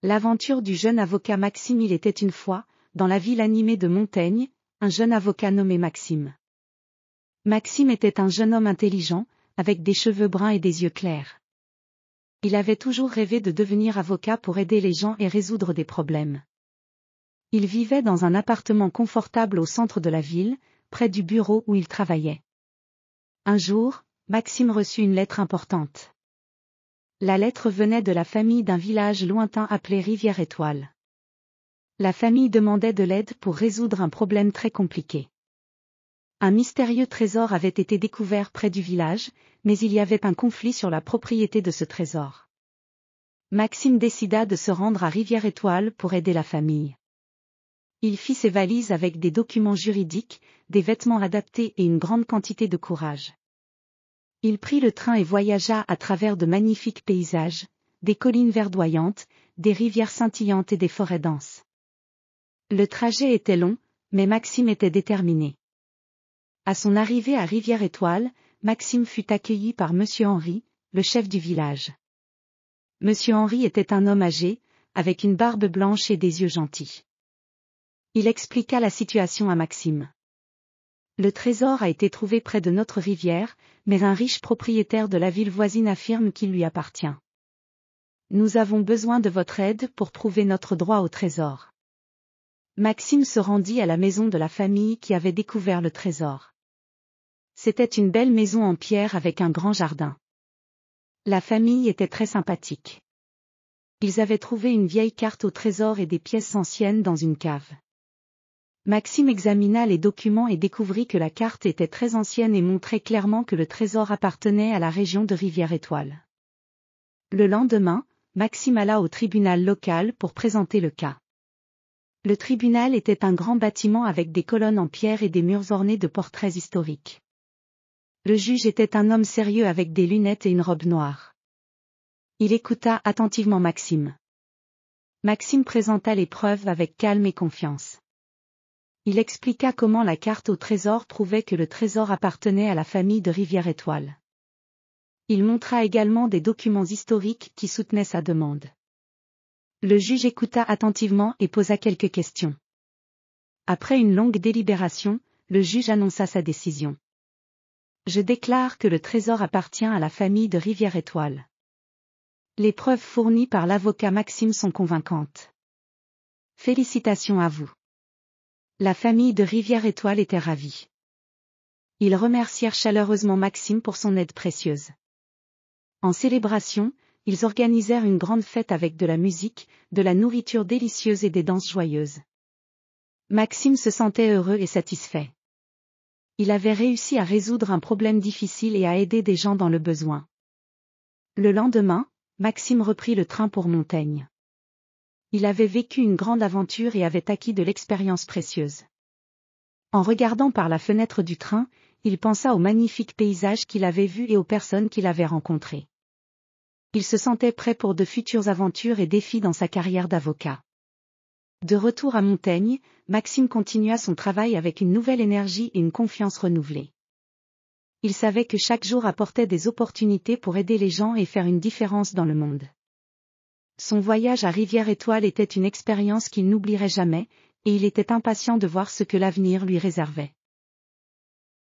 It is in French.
L'aventure du jeune avocat Maxime. Il était une fois, dans la ville animée de Montaigne, un jeune avocat nommé Maxime. Maxime était un jeune homme intelligent, avec des cheveux bruns et des yeux clairs. Il avait toujours rêvé de devenir avocat pour aider les gens et résoudre des problèmes. Il vivait dans un appartement confortable au centre de la ville, près du bureau où il travaillait. Un jour, Maxime reçut une lettre importante. La lettre venait de la famille d'un village lointain appelé Rivière-Étoile. La famille demandait de l'aide pour résoudre un problème très compliqué. Un mystérieux trésor avait été découvert près du village, mais il y avait un conflit sur la propriété de ce trésor. Maxime décida de se rendre à Rivière-Étoile pour aider la famille. Il fit ses valises avec des documents juridiques, des vêtements adaptés et une grande quantité de courage. Il prit le train et voyagea à travers de magnifiques paysages, des collines verdoyantes, des rivières scintillantes et des forêts denses. Le trajet était long, mais Maxime était déterminé. À son arrivée à Rivière-Étoile, Maxime fut accueilli par Monsieur Henri, le chef du village. Monsieur Henri était un homme âgé, avec une barbe blanche et des yeux gentils. Il expliqua la situation à Maxime. Le trésor a été trouvé près de notre rivière, mais un riche propriétaire de la ville voisine affirme qu'il lui appartient. Nous avons besoin de votre aide pour prouver notre droit au trésor. Maxime se rendit à la maison de la famille qui avait découvert le trésor. C'était une belle maison en pierre avec un grand jardin. La famille était très sympathique. Ils avaient trouvé une vieille carte au trésor et des pièces anciennes dans une cave. Maxime examina les documents et découvrit que la carte était très ancienne et montrait clairement que le trésor appartenait à la région de Rivière-Étoile. Le lendemain, Maxime alla au tribunal local pour présenter le cas. Le tribunal était un grand bâtiment avec des colonnes en pierre et des murs ornés de portraits historiques. Le juge était un homme sérieux avec des lunettes et une robe noire. Il écouta attentivement Maxime. Maxime présenta les preuves avec calme et confiance. Il expliqua comment la carte au trésor prouvait que le trésor appartenait à la famille de Rivière-Étoile. Il montra également des documents historiques qui soutenaient sa demande. Le juge écouta attentivement et posa quelques questions. Après une longue délibération, le juge annonça sa décision. Je déclare que le trésor appartient à la famille de Rivière-Étoile. Les preuves fournies par l'avocat Maxime sont convaincantes. Félicitations à vous. La famille de Rivière-Étoile était ravie. Ils remercièrent chaleureusement Maxime pour son aide précieuse. En célébration, ils organisèrent une grande fête avec de la musique, de la nourriture délicieuse et des danses joyeuses. Maxime se sentait heureux et satisfait. Il avait réussi à résoudre un problème difficile et à aider des gens dans le besoin. Le lendemain, Maxime reprit le train pour Montaigne. Il avait vécu une grande aventure et avait acquis de l'expérience précieuse. En regardant par la fenêtre du train, il pensa aux magnifiques paysages qu'il avait vus et aux personnes qu'il avait rencontrées. Il se sentait prêt pour de futures aventures et défis dans sa carrière d'avocat. De retour à Montaigne, Maxime continua son travail avec une nouvelle énergie et une confiance renouvelée. Il savait que chaque jour apportait des opportunités pour aider les gens et faire une différence dans le monde. Son voyage à Rivière-Étoile était une expérience qu'il n'oublierait jamais, et il était impatient de voir ce que l'avenir lui réservait.